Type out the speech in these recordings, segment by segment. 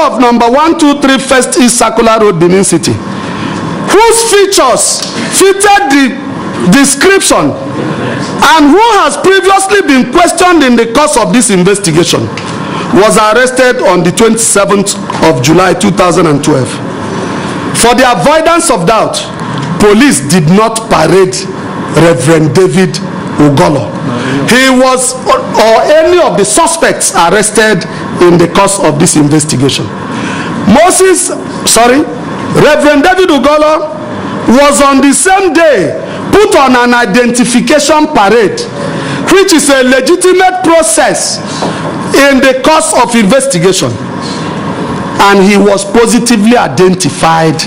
of number 123 First East Circular Road, Benin City, whose features fitted the description and who has previously been questioned in the course of this investigation, was arrested on the 27th of July 2012. For the avoidance of doubt, police did not parade Reverend David Ugolor. He was, or any of the suspects arrested in the course of this investigation. Reverend David Ugolor was on the same day put on an identification parade, which is a legitimate process in the course of investigation, and he was positively identified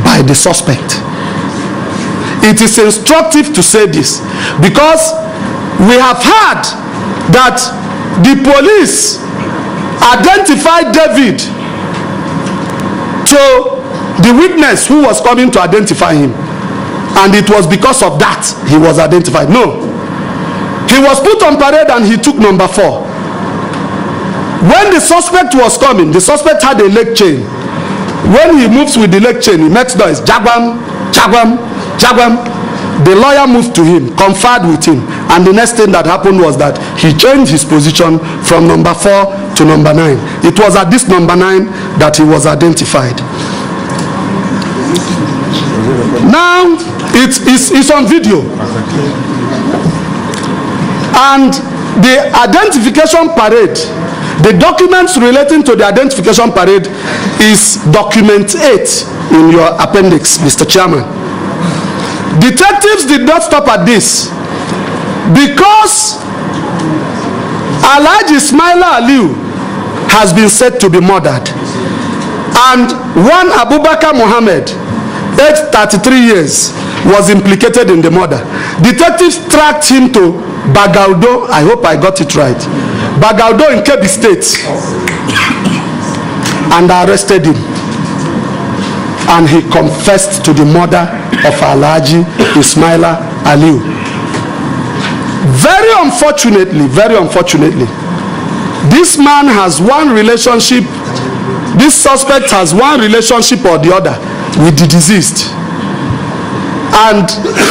by the suspect. It is instructive to say this because we have heard that the police identified David to the witness who was coming to identify him, and it was because of that he was identified. No, he was put on parade and he took number 4. When the suspect was coming, the suspect had a leg chain. When he moves with the leg chain, he makes noise, jagwam, jagwam, jagwam. The lawyer moved to him, conferred with him, and the next thing that happened was that he changed his position from number 4 to number 9. It was at this number 9 that he was identified. Now it's on video, and the identification parade, the documents relating to the identification parade is document 8 in your appendix, Mr. Chairman. Detectives did not stop at this because Alhaji Ismaila Aliu has been said to be murdered, and one Abubakar Mohammed, aged 33 years, was implicated in the murder. Detectives tracked him to Bagaudo, I hope I got it right, Bagaudo in Kebbi State, and arrested him. And he confessed to the murder of Alhaji Ismaila Aliu. Very unfortunately, this man has one relationship, this suspect has one relationship or the other with the deceased. And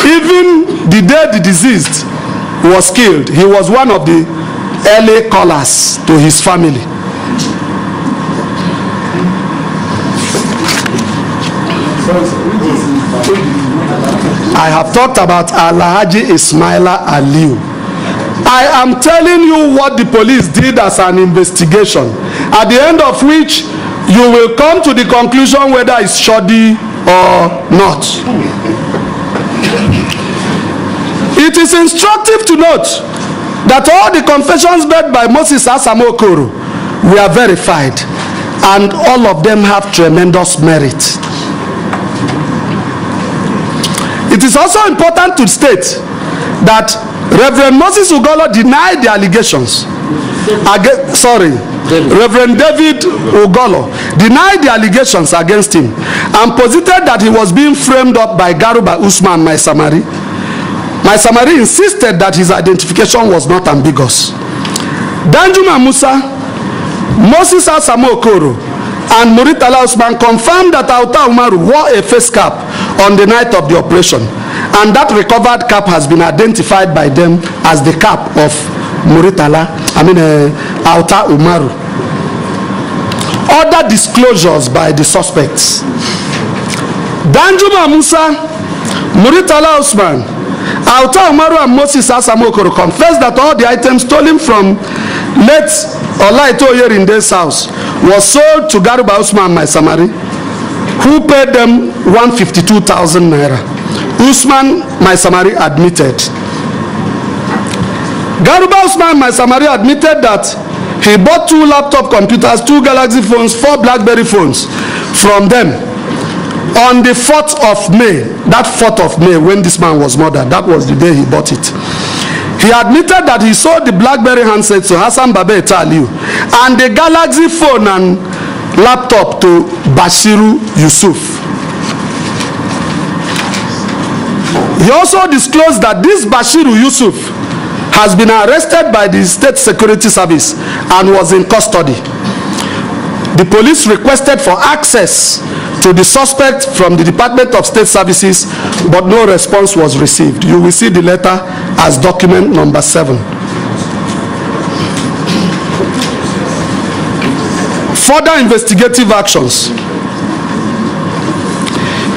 even the day the deceased was killed, he was one of the early callers to his family. I have talked about Alhaji Ismaila Aliu. I am telling you what the police did as an investigation, at the end of which you will come to the conclusion whether it's shoddy or not. It is instructive to note that all the confessions made by Moses Asamoah-Okoro were verified, and all of them have tremendous merit. It is also important to state that Reverend Moses Ugolor denied the allegations. Reverend David Ugolor denied the allegations against him and posited that he was being framed up by Garuba Usman Maisamari. Maisamari insisted that his identification was not ambiguous. Danjuma Musa, Moses Asamoah-Okoro, and Muritala Usman confirmed that Auta Umaru wore a face cap on the night of the operation, and that recovered cap has been identified by them as the cap of Auta Umaru. Other disclosures by the suspects: Danjuma Musa, Muritala Usman, Auta Umaru, and Moses Asamoah-Okoro confessed that all the items stolen from late Olaitan Oyerinde's house was sold to Garuba Usman Maisamari, who paid them 152,000 naira. Usman Maisamari admitted. Garuba Usman Maisamari admitted that he bought 2 laptop computers, 2 Galaxy phones, 4 BlackBerry phones from them on the 4th of May. That 4th of May, when this man was murdered, that was the day he bought it. He admitted that he sold the BlackBerry handset to Hassan Babe Ita Aliu and the Galaxy phone and laptop to Bashiru Yusuf. He also disclosed that this Bashiru Yusuf has been arrested by the State Security Service and was in custody. The police requested for access to the suspect from the Department of State Services, but no response was received. You will see the letter as document number 7. Further investigative actions.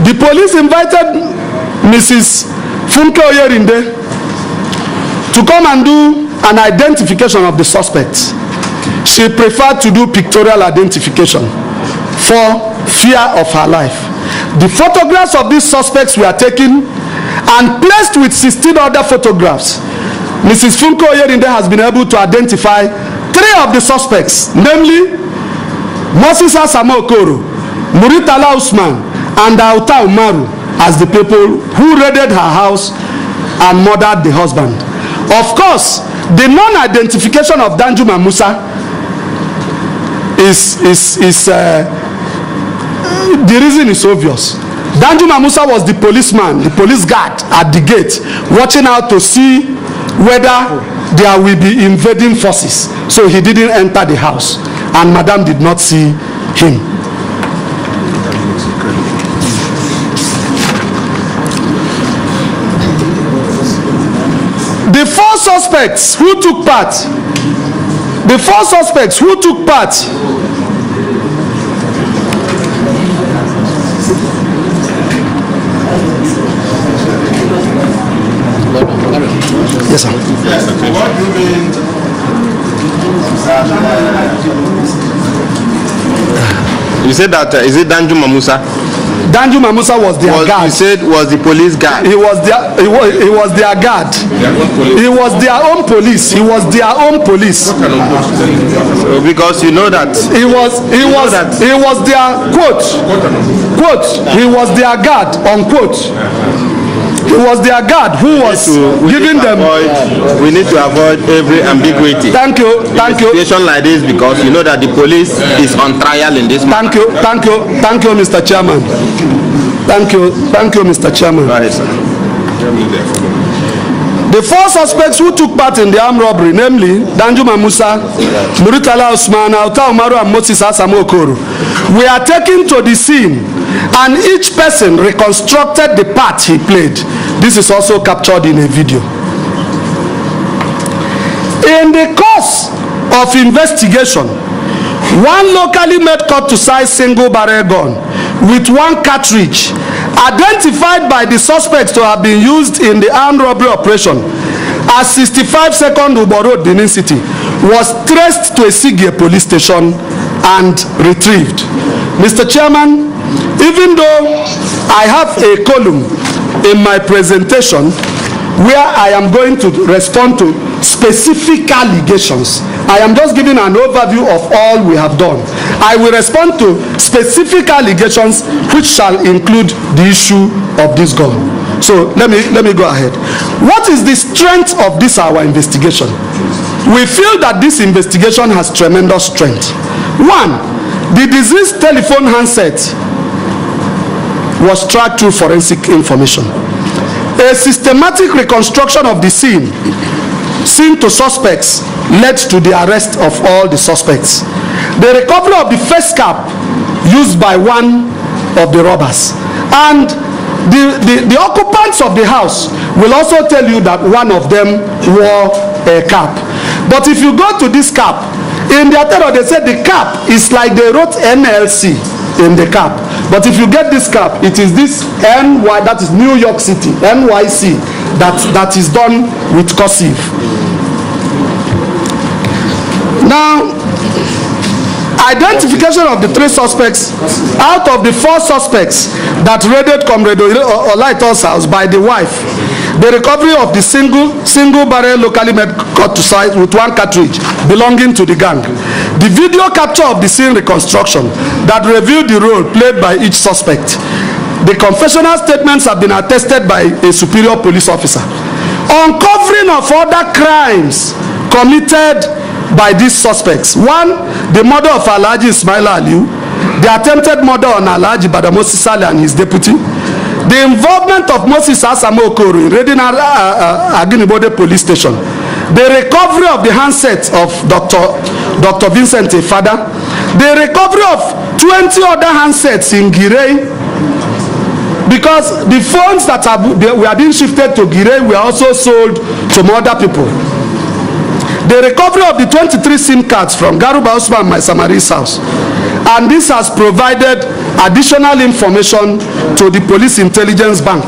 The police invited Mrs. Oyerinde to come and do an identification of the suspects. She preferred to do pictorial identification for fear of her life. The photographs of these suspects were taken and placed with 16 other photographs. Mrs. Oyerinde has been able to identify 3 of the suspects, namely Moses Asamoah-Okoro, Muritala Usman, and Auta Umaru, as the people who raided her house and murdered the husband. Of course, the non-identification of Danjuma Musa the reason is obvious. Danjuma Musa was the policeman, the police guard at the gate, watching out to see whether there will be invading forces. So he didn't enter the house, and Madam did not see him. The 4 suspects who took part, yes, sir. What do you mean you said that is it Danjuma Musa? Danjuma Musa was their guard. You said was the police guard. He was their guard. He was their own police. He was their own police. Because you know that he was their quote. He was their guard, unquote. He was their guard who was giving them. We need to avoid every ambiguity. Thank you. Situation like this, because you know that the police is on trial in this matter. Thank you, Mr. Chairman. Thank you, Mr. Chairman. Right, sir. The 4 suspects who took part in the armed robbery, namely Danjuma Musa, Muritala Usman, Auta Umaru, and Moses Asamoah-Okoro, were taken to the scene, and each person reconstructed the part he played. This is also captured in a video. In the course of investigation, one locally made cut-to-size single-barrel gun with 1 cartridge, identified by the suspects to have been used in the armed robbery operation at 65 Second Ubo Road, Benin City, was traced to Ezike police station and retrieved. Mr. Chairman, even though I have a column in my presentation where I am going to respond to specific allegations, I am just giving an overview of all we have done. I will respond to specific allegations which shall include the issue of this gun. So let me go ahead. What is the strength of this our investigation? We feel that this investigation has tremendous strength. 1, the deceased telephone handset was tracked through forensic information. A systematic reconstruction of the scene to suspects led to the arrest of all the suspects. The recovery of the face cap used by one of the robbers, and the occupants of the house will also tell you that one of them wore a cap. But if you go to this cap, in their terror they said the cap is like they wrote NLC in the cap. But if you get this cap, it is this NY, that is New York City, NYC, that is done with cursive. Now, identification of the 3 suspects out of the 4 suspects that raided Comrade Olaitan's house by the wife, the recovery of the single barrel locally made cut-to-size with 1 cartridge belonging to the gang, the video capture of the scene reconstruction that revealed the role played by each suspect, the confessional statements have been attested by a superior police officer, uncovering of other crimes committed by these suspects. 1, the murder of Alhaji Ismaila Aliu, the attempted murder on Alhaji Badamosi Saleh and his deputy, the involvement of Moses Asamoah-Okoro in raiding Aginibode police station, the recovery of the handset of Dr. Vincent Efada, the recovery of 20 other handsets in Girei, because the phones that were being shifted to Girei were also sold to other people. The recovery of the 23 SIM cards from Garuba Usman Maisamari's house, and this has provided additional information to the Police Intelligence Bank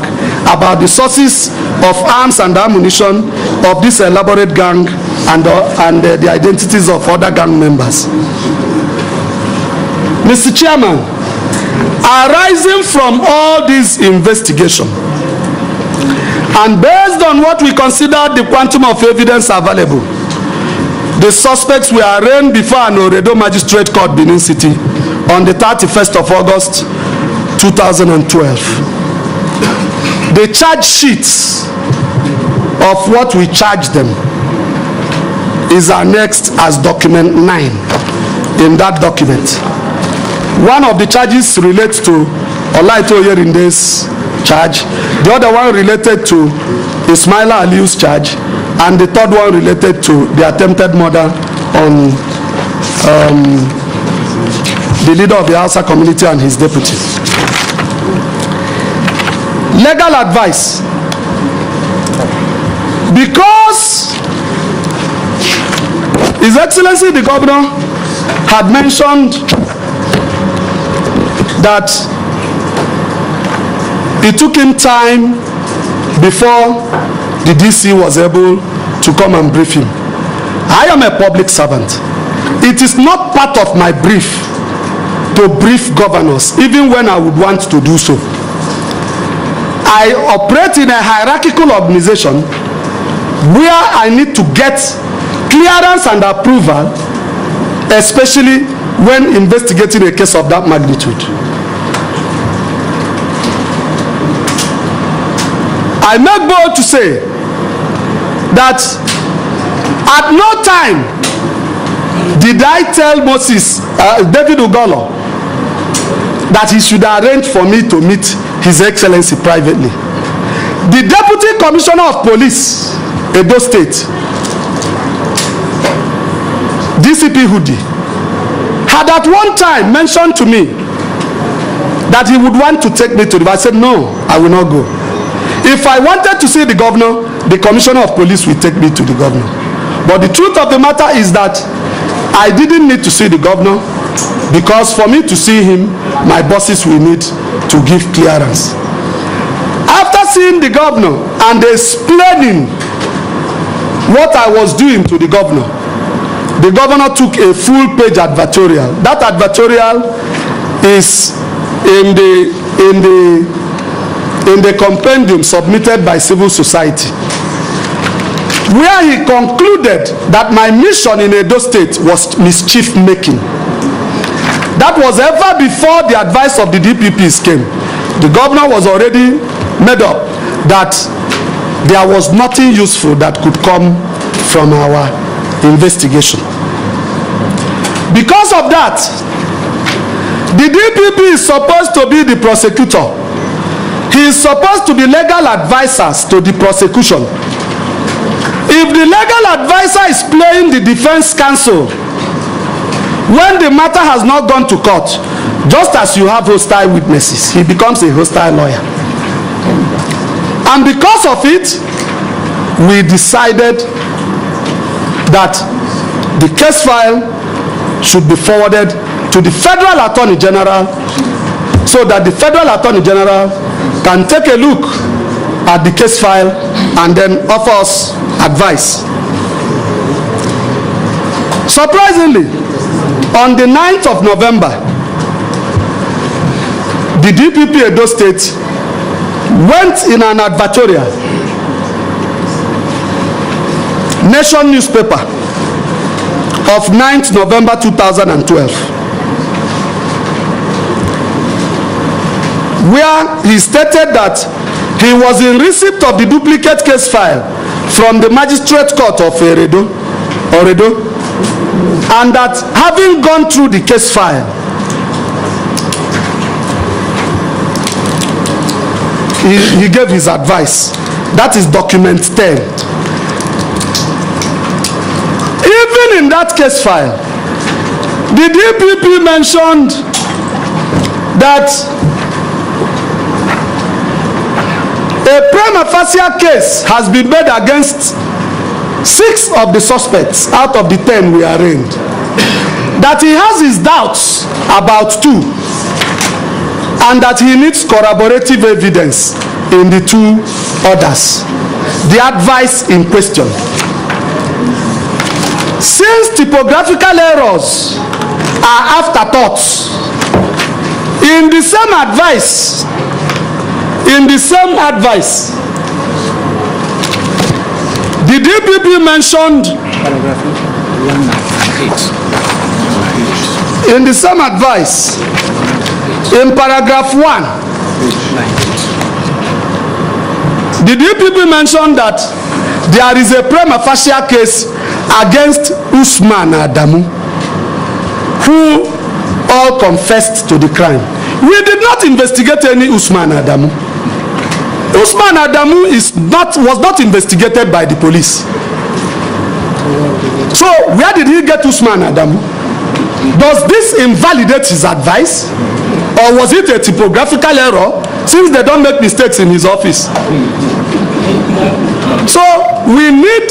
about the sources of arms and ammunition of this elaborate gang and the identities of other gang members. Mr. Chairman, arising from all this investigation and based on what we consider the quantum of evidence available, the suspects were arraigned before an Oredo Magistrate Court, Benin City, on the 31st of August 2012. The charge sheets of what we charged them is annexed as document 9 in that document. One of the charges relates to Olaitan Oyerinde's charge, the other one related to Ismaila Aliu's charge, and the third one related to the attempted murder on the leader of the Hausa community and his deputy. Legal advice. Because His Excellency the Governor had mentioned that it took him time before the DC was able to come and brief him. I am a public servant. It is not part of my brief to brief governors, even when I would want to do so. I operate in a hierarchical organization where I need to get clearance and approval, especially when investigating a case of that magnitude. I make bold to say that at no time did I tell David Ugolor that he should arrange for me to meet His Excellency privately. The Deputy Commissioner of Police, Edo State, DCP Hudi, had at one time mentioned to me that he would want to take me to the. I said, no, I will not go. If I wanted to see the governor, the Commissioner of Police will take me to the governor. But the truth of the matter is that I didn't need to see the governor, because for me to see him, my bosses will need to give clearance. After seeing the governor and explaining what I was doing to the governor took a full-page advertorial. That advertorial is in the compendium submitted by civil society, where he concluded that my mission in Edo State was mischief making. That was ever before the advice of the DPPs came. The governor was already made up that there was nothing useful that could come from our investigation. Because of that, the DPP is supposed to be the prosecutor. He is supposed to be legal advisors to the prosecution. If the legal advisor is playing the defense counsel when the matter has not gone to court, just as you have hostile witnesses, he becomes a hostile lawyer. And because of it, we decided that the case file should be forwarded to the Federal Attorney General, so that the Federal Attorney General can take a look at the case file and then offer us advice. Surprisingly, on the 9th of November, the DPP Edo State went in an advertorial, Nation newspaper of 9th November 2012, where he stated that he was in receipt of the duplicate case file from the Magistrate Court of Oredo, and that having gone through the case file, he gave his advice. That is document 10. Even in that case file, The DPP mentioned that a prima facie case has been made against 6 of the suspects out of the 10 we arraigned. That he has his doubts about 2, and that he needs corroborative evidence in the 2 others. The advice in question. Since typographical errors are afterthoughts, in the same advice, the DPP mentioned in the same advice, in paragraph 1, the DPP mentioned that there is a prima facie case against Usman Adamu, who all confessed to the crime. We did not investigate any Usman Adamu. Usman Adamu was not investigated by the police. So where did he get Usman Adamu? Does this invalidate his advice, or was it a typographical error, since they don't make mistakes in his office? So we need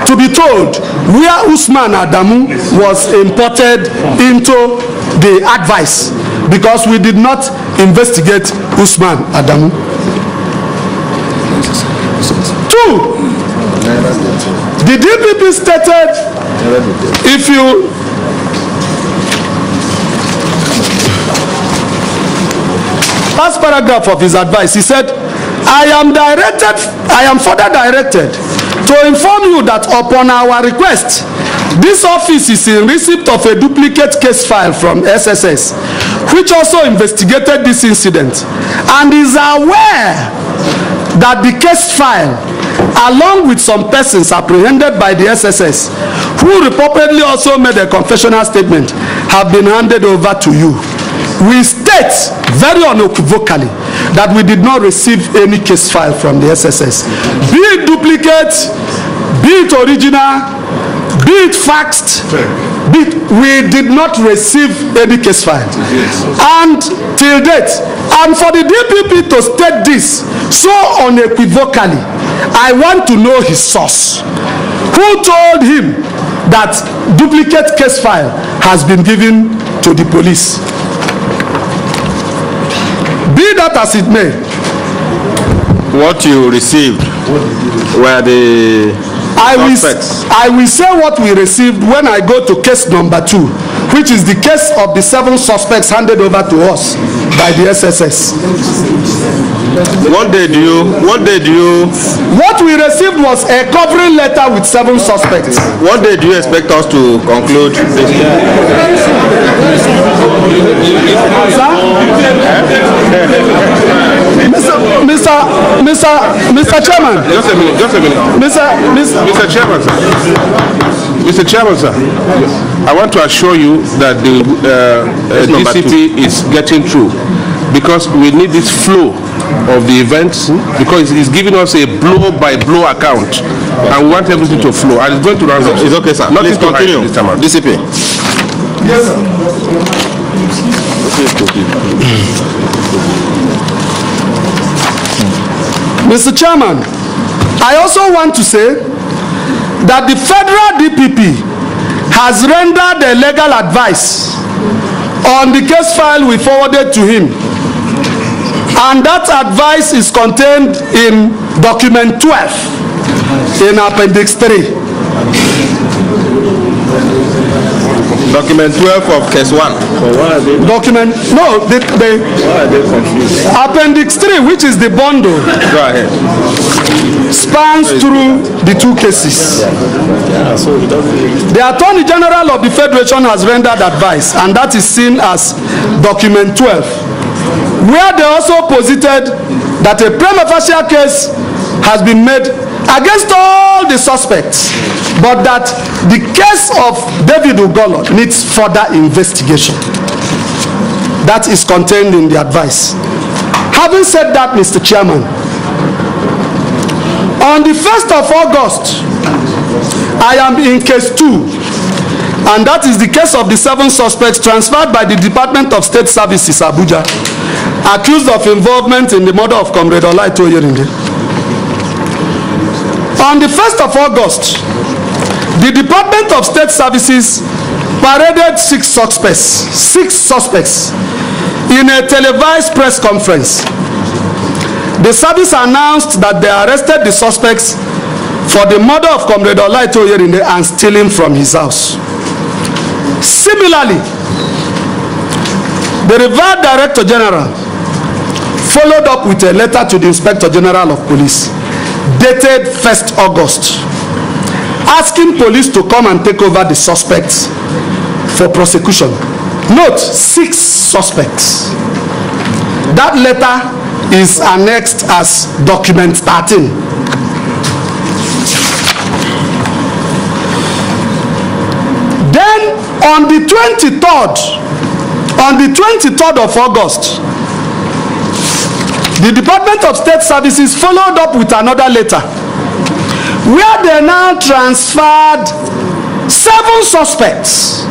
to be told where Usman Adamu was imported into the advice, because we did not investigate Usman Adamu. 2, the DPP stated, if you last paragraph of his advice, he said, I am further directed to inform you that upon our request, this office is in receipt of a duplicate case file from SSS, which also investigated this incident, and is aware that the case file, along with some persons apprehended by the SSS, who reportedly also made a confessional statement, have been handed over to you. We state very unequivocally that we did not receive any case file from the SSS. Be it duplicate, be it original, be it faxed, we did not receive any case file. And till date, and for the DPP to state this so unequivocally, I want to know his source. Who told him that duplicate case file has been given to the police? Be that as it may, what you received were the suspects. I will say what we received when I go to case number 2, which is the case of the 7 suspects handed over to us by the SSS. What did you? What we received was a covering letter with 7 suspects. What did you expect us to conclude this? Mr. Chairman. Just a minute. Mr. Chairman, sir. Mr. Chairman, sir. Yes. I want to assure you that the DCT is getting through, because we need this flow of the events, because it's giving us a blow-by-blow account, and we want everything to flow, and it's going to run. It's okay, sir. Please continue, DCP. Yes, sir. Mr. Chairman, I also want to say that the federal DPP has rendered a legal advice on the case file we forwarded to him, and that advice is contained in document 12 in appendix 3. Document 12 of case 1. Document, no, the appendix 3, which is the bundle, go ahead, spans through the 2 cases. The Attorney General of the Federation has rendered advice, and that is seen as document 12, where they also posited that a prima facie case has been made against all the suspects, but that the case of David Ugolor needs further investigation. That is contained in the advice. Having said that, Mr. Chairman, on the 1st of August, I am in case 2, And that is the case of the 7 suspects transferred by the Department of State Services, Abuja, accused of involvement in the murder of Comrade Olaitan Oyerinde. On the 1st of August, the Department of State Services paraded 6 suspects in a televised press conference. The service announced that they arrested the suspects for the murder of Comrade Olaitan Oyerinde and stealing from his house. Similarly, the Reverend Director General followed up with a letter to the Inspector General of Police dated 1st August, asking police to come and take over the suspects for prosecution. Note, 6 suspects. That letter is annexed as document 13. Then on the 23rd of August, the Department of State Services followed up with another letter where they now transferred 7 suspects.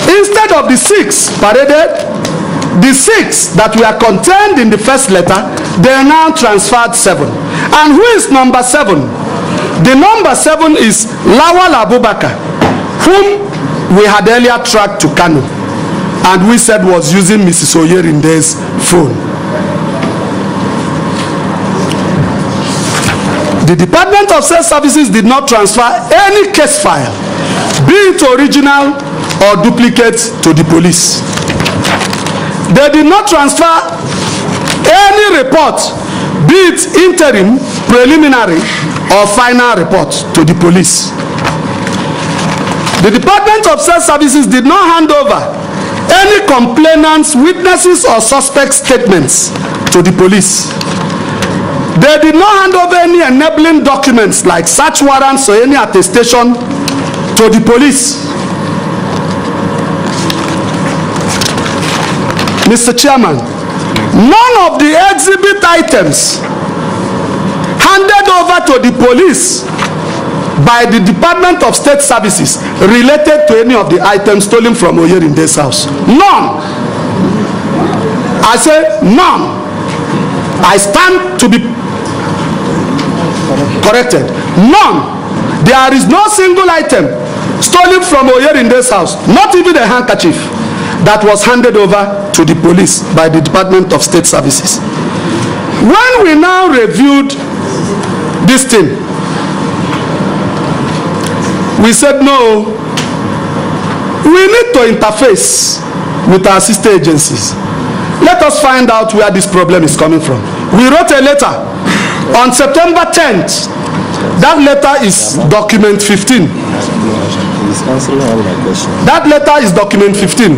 Instead of the 6 paraded, the 6 that were contained in the first letter, they now transferred 7. And who is number 7? The number 7 is Lawal Abubakar, whom we had earlier tracked to Kano, and we said was using Mrs. Oyerinde's phone. The Department of State Services did not transfer any case file, be it original or duplicate, to the police. They did not transfer any report, be it interim, preliminary, or final report, to the police. The Department of State Services did not hand over any complainants, witnesses, or suspect statements to the police. They did not hand over any enabling documents like search warrants or any attestation to the police. Mr. Chairman, none of the exhibit items handed over to the police by the Department of State Services related to any of the items stolen from Oyerinde's house. None. I say none. I stand to be corrected. None. There is no single item stolen from Oyerinde's house, not even a handkerchief, that was handed over to the police by the Department of State Services. When we now reviewed this thing, we said no, we need to interface with our sister agencies. Let us find out where this problem is coming from. We wrote a letter on September 10th. That letter is document 15. That letter is document 15,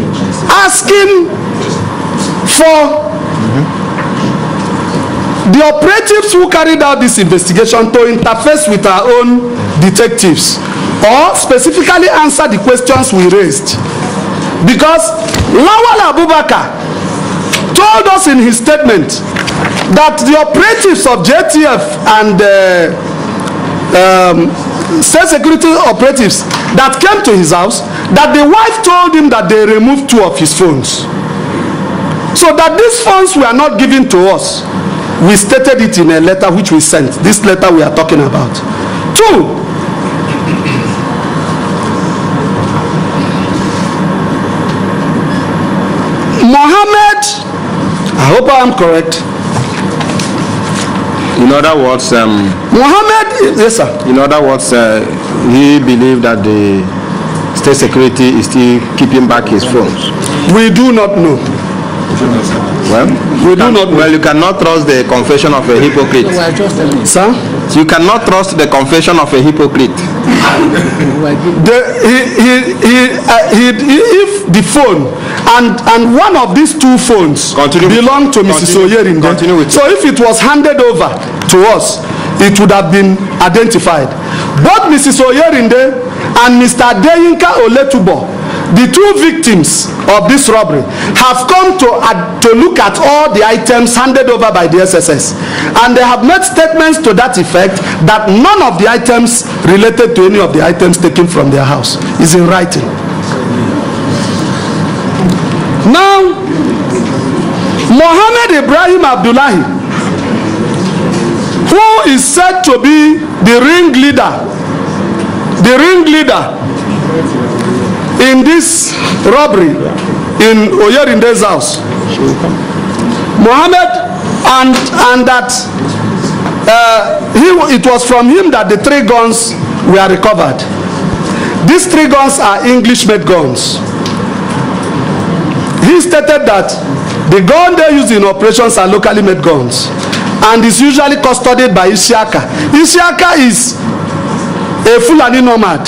asking for the operatives who carried out this investigation to interface with our own detectives, or specifically answer the questions we raised. Because Lawal Abubakar told us in his statement that the operatives of JTF and state security operatives that came to his house, that the wife told him that they removed 2 of his phones. So that these phones were not given to us. We stated it in a letter which we sent. This letter we are talking about. 2, Mohammed, I hope I am correct. In other words, Mohammed, yes sir. In other words, he believed that the state security is still keeping back his phones. We do not know. Well, we do not know. Well, you cannot trust the confession of a hypocrite. Sir? You cannot trust the confession of a hypocrite. If the phone and one of these 2 phones belonged to Mrs. Oyerinde, so if it was handed over to us, it would have been identified. Both Mrs. Oyerinde and Mr. Deyinka Oletubo, the 2 victims of this robbery have come to look at all the items handed over by the SSS, and they have made statements to that effect that none of the items related to any of the items taken from their house is in writing. Now, Mohammed Ibrahim Abdullahi, who is said to be the ringleader in this robbery in Oyerinde's house, Mohammed, and that it was from him that the 3 guns were recovered. These 3 guns are English-made guns. He stated that the gun they use in operations are locally made guns and is usually custodied by Isiaka. Isiaka is a Fulani nomad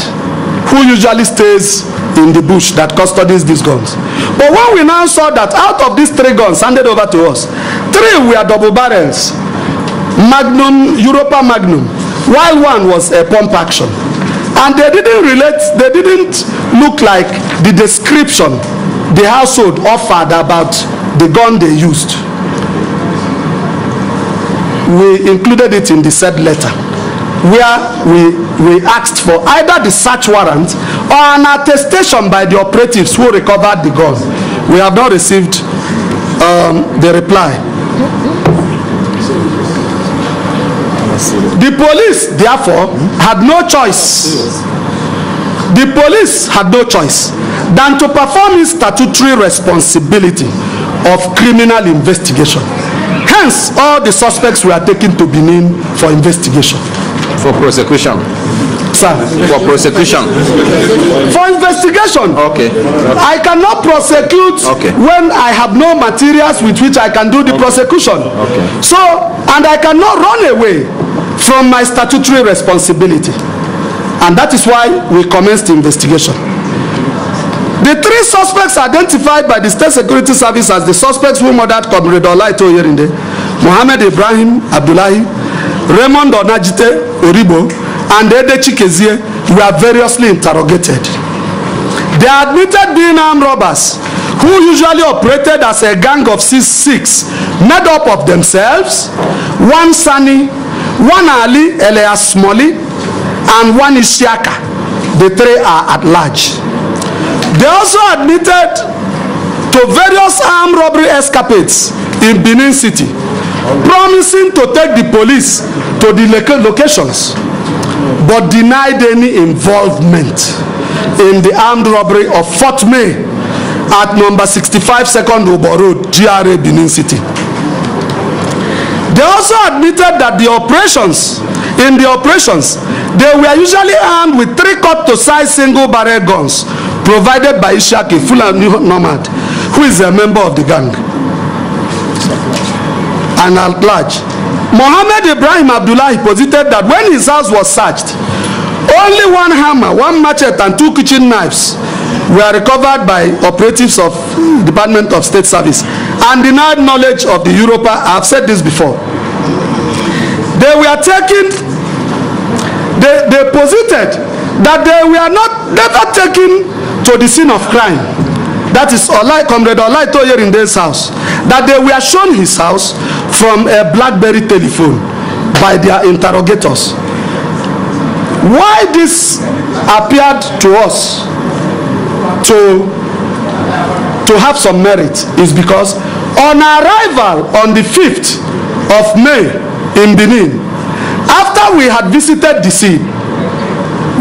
who usually stays in the bush that custodies these guns. But when we now saw that out of these 3 guns handed over to us, 3 were double barrels, Magnum, Europa Magnum, while 1 was a pump action. And they didn't look like the description the household offered about the gun they used. We included it in the said letter, where we asked for either the search warrant or an attestation by the operatives who recovered the gun. We have not received the reply. The police, therefore, had no choice. The police had no choice than to perform its statutory responsibility of criminal investigation. Hence, all the suspects were taken to Benin for investigation. For prosecution. Sir? For prosecution. For investigation. Okay. I cannot prosecute when I have no materials with which I can do the prosecution. Okay. So, and I cannot run away from my statutory responsibility. And that is why we commenced the investigation. The 3 suspects identified by the State Security Service as the suspects who murdered Comrade Olaitan Oyerinde, Mohammed Ibrahim Abdullahi, Raymond Onajite Oribo, and Ede Chikezie were variously interrogated. They admitted being armed robbers who usually operated as a gang of 6 made up of themselves, 1 Sani, 1 Ali Elias Smoli, and 1 Isiaka. The 3 are at large. They also admitted to various armed robbery escapades in Benin City, promising to take the police to the locations, but denied any involvement in the armed robbery of 4th May at number 65 2nd Obo Road, GRA, Benin City. They also admitted that in the operations, they were usually armed with 3 cut-to-size single-barrel guns provided by Isiaka, Fulani nomad, who is a member of the gang. And at large, Mohammed Ibrahim Abdullahi posited that when his house was searched, only 1 hammer, 1 machete, and 2 kitchen knives were recovered by operatives of Department of State Service and denied knowledge of the Europa. I have said this before. They were taken, they posited that they were never taken to the scene of crime. That is Comrade Olaitan Oyerinde's house. That they were shown his house from a BlackBerry telephone by their interrogators. Why this appeared to us to have some merit is because on arrival on the 5th of May in Benin, after we had visited the scene,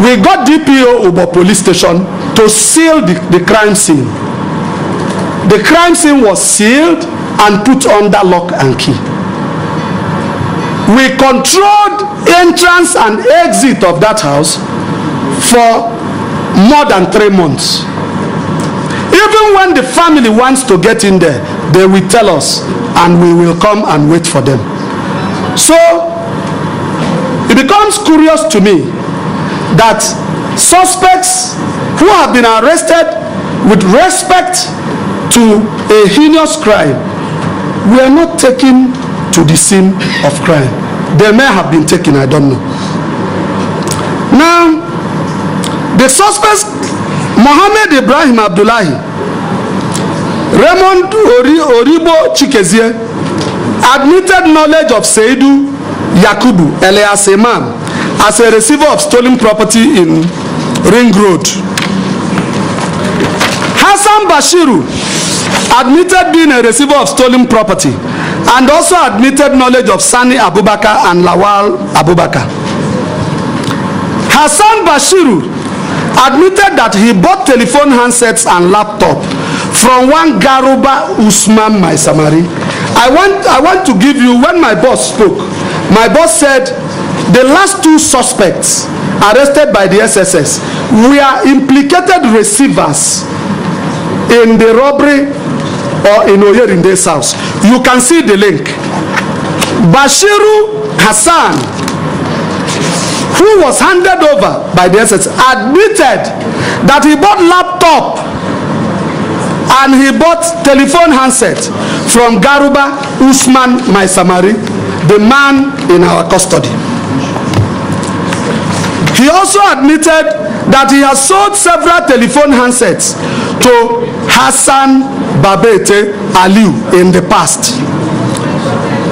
we got DPO Ubo Police Station to seal the crime scene. The crime scene was sealed and put under lock and key. We controlled entrance and exit of that house for more than 3 months. Even when the family wants to get in there, they will tell us and we will come and wait for them. So it becomes curious to me that suspects who have been arrested with respect to a heinous crime were not taken to the scene of crime. They may have been taken, I don't know. Now, the suspects, Mohammed Ibrahim Abdullahi, Raymond Oribo Chikezie admitted knowledge of Seidu Yakubu Elias Imam as a receiver of stolen property in Ring Road. Hassan Bashiru admitted being a receiver of stolen property and also admitted knowledge of Sani Abubakar and Lawal Abubakar. Hassan Bashiru admitted that he bought telephone handsets and laptop from one Garuba Usman Maisamari. I want to give you, when my boss spoke, my boss said the last two suspects arrested by the SSS were implicated receivers in the robbery or in Oyerinde's house. You can see the link. Bashiru Hassan, who was handed over by the SS, admitted that he bought laptop and he bought telephone handset from Garuba Usman Maisamari, the man in our custody. He also admitted that he has sold several telephone handsets to Hassan Babete Aliu in the past.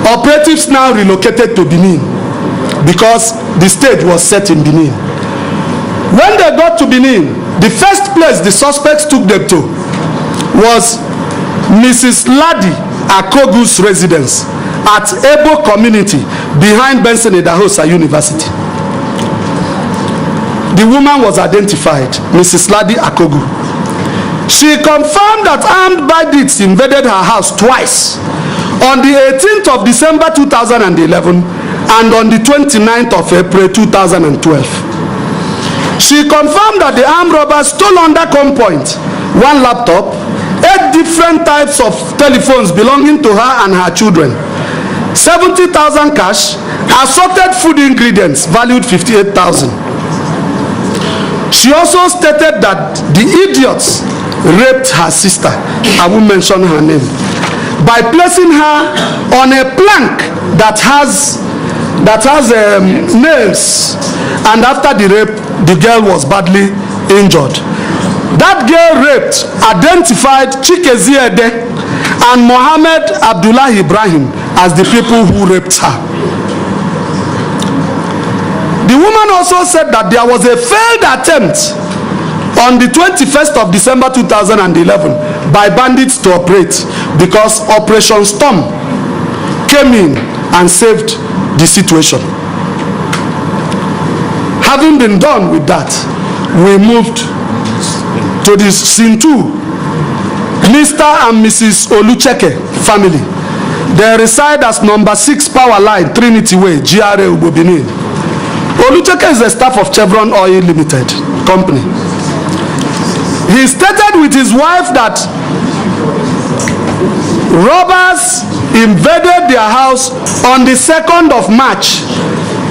Operatives now relocated to Benin because the stage was set in Benin. When they got to Benin, the first place the suspects took them to was Mrs. Ladi Akogu's residence at Ebo community behind Benson Idahosa University. The woman was identified, Mrs. Ladi Akogu. She confirmed that armed bandits invaded her house twice, on the 18th of December 2011 and on the 29th of April 2012. She confirmed that the armed robbers stole under gunpoint one laptop, 8 different types of telephones belonging to her and her children, 70,000 cash, assorted food ingredients valued 58,000. She also stated that the idiots raped her sister, I won't mention her name, by placing her on a plank that has nails, and after the rape, the girl was badly injured. That girl raped identified Chikezie Ede and Mohammed Abdullah Ibrahim as the people who raped her. The woman also said that there was a failed attempt on the 21st of December 2011 by bandits to operate because Operation Storm came in and saved the situation. Having been done with that, we moved to the scene 2. Mr. and Mrs. Olucheke family. They reside as number 6 Power Line, Trinity Way, GRA Ubobinin. Olucheke is the staff of Chevron Oil Limited company. He stated with his wife that robbers invaded their house on the 2nd of March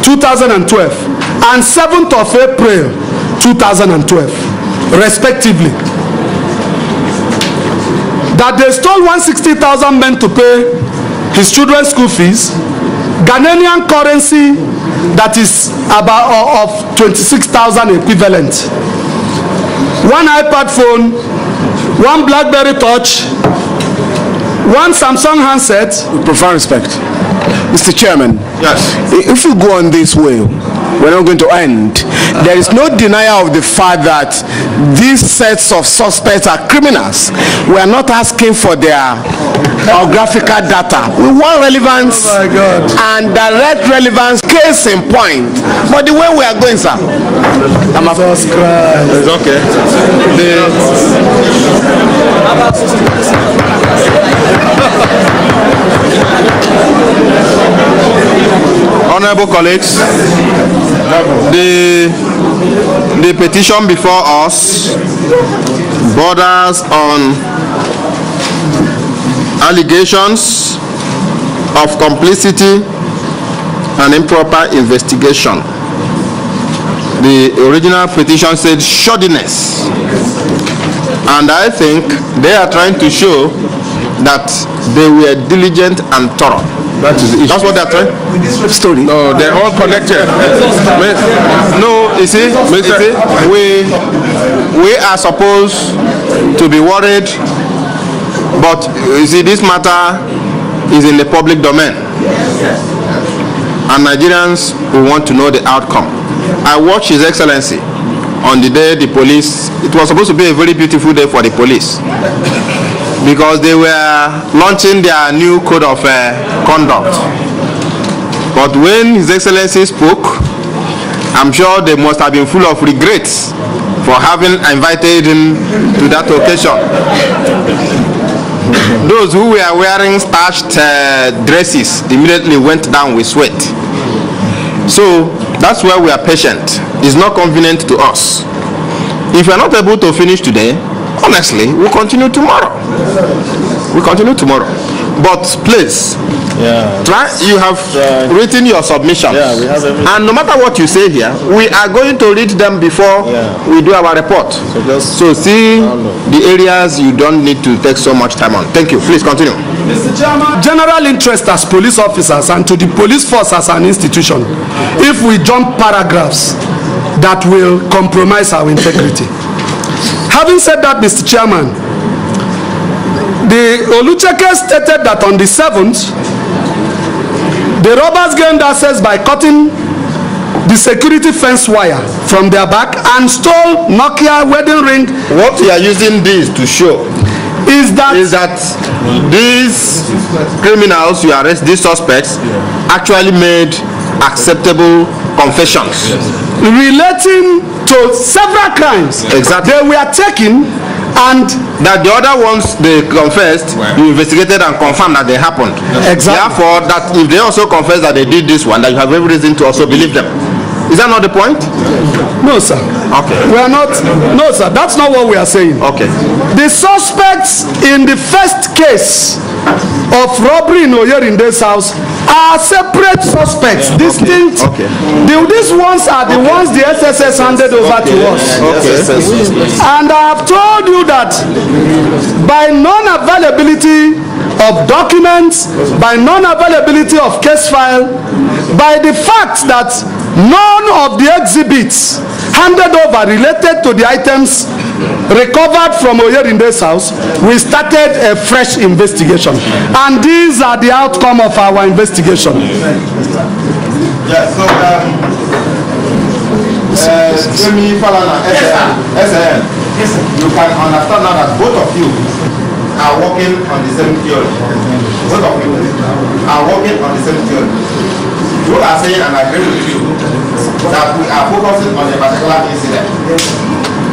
2012 and 7th of April 2012 respectively. That they stole 160,000 men to pay his children's school fees, Ghanaian currency that is about of 26,000 equivalent, 1 iPad phone, 1 BlackBerry Touch, 1 Samsung handset. With profound respect, Mr. Chairman. Yes. If we go on this way, we're not going to end. There is no denial of the fact that these sets of suspects are criminals. We are not asking for their geographical data. We want relevance and direct relevance, case in point. But the way we are going, sir, It's okay. Honorable colleagues, the petition before us borders on allegations of complicity and improper investigation. The original petition said shoddiness, and I think they are trying to show that they were diligent and thorough. That is the issue. That's what they're trying. story. No, they're all connected. No, you see, we are supposed to be worried, But you see, this matter is in the public domain, and Nigerians will want to know the outcome. I watched His Excellency on the day the police, it was supposed to be a very beautiful day for the police, because they were launching their new code of conduct. But when His Excellency spoke, I'm sure they must have been full of regrets for having invited him to that occasion. Those who were wearing starched dresses immediately went down with sweat. So that's why we are patient. It's not convenient to us. If we are not able to finish today, honestly, we'll continue tomorrow. But please, try. You have written your submissions, and no matter what you say here, we are going to read them before we do our report. So see the areas you don't need to take so much time on. Thank you. Please continue. Mr. Chairman, general interest as police officers and to the police force as an institution, if we jump paragraphs that will compromise our integrity. Having said that, Mr. Chairman, the Olucheke stated that on the 7th, the robbers gained access by cutting the security fence wire from their back and stole Nokia wedding ring. What we are using this to show is that these criminals you arrest, these suspects, actually made acceptable confessions relating to several crimes. Exactly. They were taken, and that the other ones they confessed, you investigated and confirmed that they happened. Exactly. Therefore, that if they also confess that they did this one, that you have every reason to also believe them. Is that not the point? No, sir. Okay. We are not. No, sir. That's not what we are saying. Okay. The suspects in the first case of robbery in Oyerinde's house are separate suspects, distinct. Okay. These ones are the ones the SSS handed over to us. Okay. And I have told you that by non-availability of documents, by non-availability of case file, by the fact that none of the exhibits handed over related to the items recovered from Oyerinde's house, we started a fresh investigation. And these are the outcome of our investigation. Yes, so Jimmy Falana, SN, you can understand now that both of you are working on the same theory. Both of you are working on the same theory. You are saying, and I agree with you, that we are focusing on a particular incident.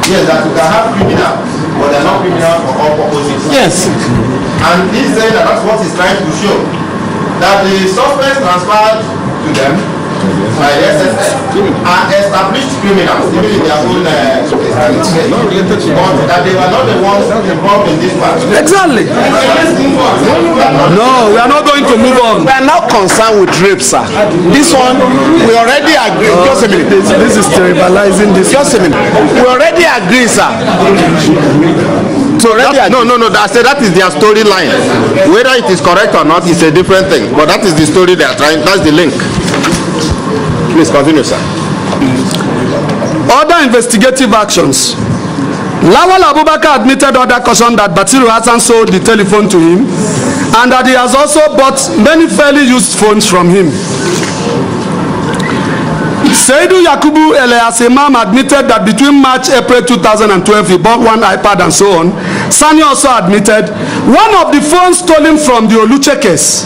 Yes, that we can have criminal, but they are not criminal for all purposes. Yes. And he's saying that that's what he's trying to show. That the suspects transferred to them by the SSS are established criminals, even in their own but that they were not the ones involved in this part. Exactly. No, we are not going to move on. We are not concerned with rape, sir. This one, we already agree. Just a minute. This is tribalizing this. Just a minute. We already agree, sir. So already No. I said that is their storyline. Whether it is correct or not is a different thing. But that is the story they are trying. That's the link. Please continue, sir. Other investigative actions. Lawal Abubakar admitted under caution that Batiru Hassan sold the telephone to him and that he has also bought many fairly used phones from him. Seidu Yakubu Eleasemam admitted that between March-April 2012 he bought one iPad and so on. Sani also admitted one of the phones stolen from the Oluchekes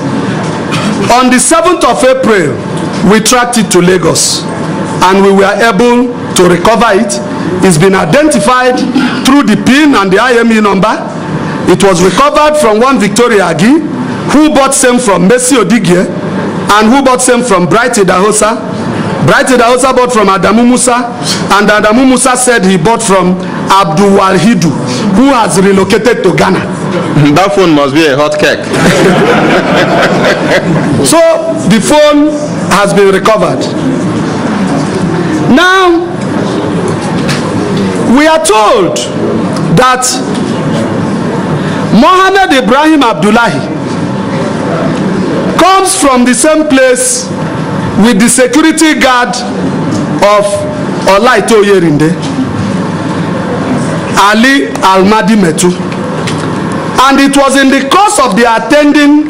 on the 7th of April, we tracked it to Lagos and we were able to recover it. It's been identified through the PIN and the IME number. It was recovered from one Victoria Agi, who bought same from Messi Odigie and who bought same from Bright Idahosa. Bright Idahosa bought from Adamu Musa, and Adamu Musa said he bought from Abdulwahed I, who has relocated to Ghana. That phone must be a hot cake. So the phone has been recovered. Now we are told that Mohammed Ibrahim Abdullahi comes from the same place with the security guard of Olaitan Oyerinde, Ali Almadi Metu. And it was in the course of their attending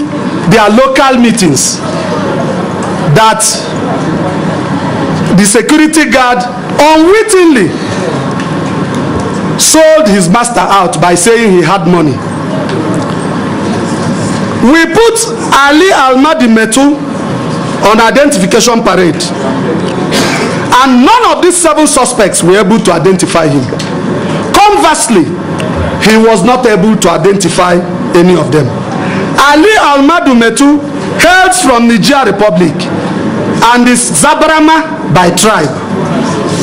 their local meetings that the security guard unwittingly sold his master out by saying he had money. We put Ali Almadi Metu on identification parade, and none of these 7 suspects were able to identify him. Conversely, he was not able to identify any of them. Ali Almadi Metu hails from Niger Republic and is Zabarama by tribe,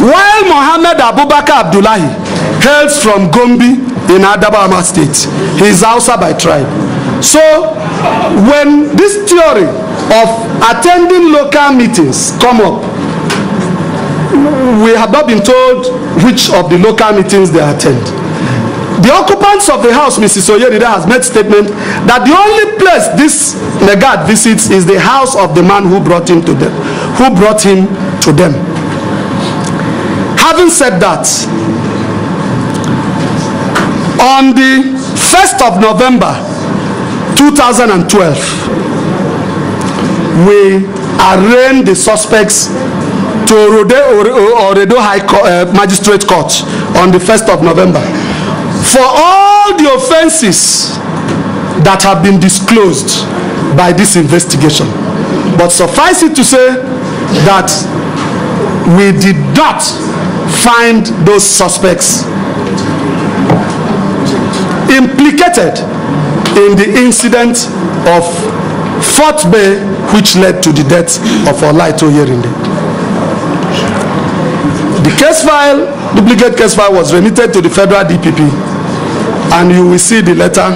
while Mohammed Abubakar Abdullahi hails from Gombe in Adamawa State. He is Hausa by tribe. So when this theory of attending local meetings come up, we have not been told which of the local meetings they attend. The occupants of the house, Mrs. Oyerinde, has made statement that the only place this Negad visits is the house of the man who brought him to them. Having said that, on the 1st of November 2012, we arraigned the suspects to Oredo High Magistrate Court on the 1st of November for all the offenses that have been disclosed by this investigation. But suffice it to say that we did not find those suspects implicated in the incident of Fort Bay which led to the death of Olaitan Oyerinde. The case file, duplicate case file, was remitted to the federal DPP, and you will see the letter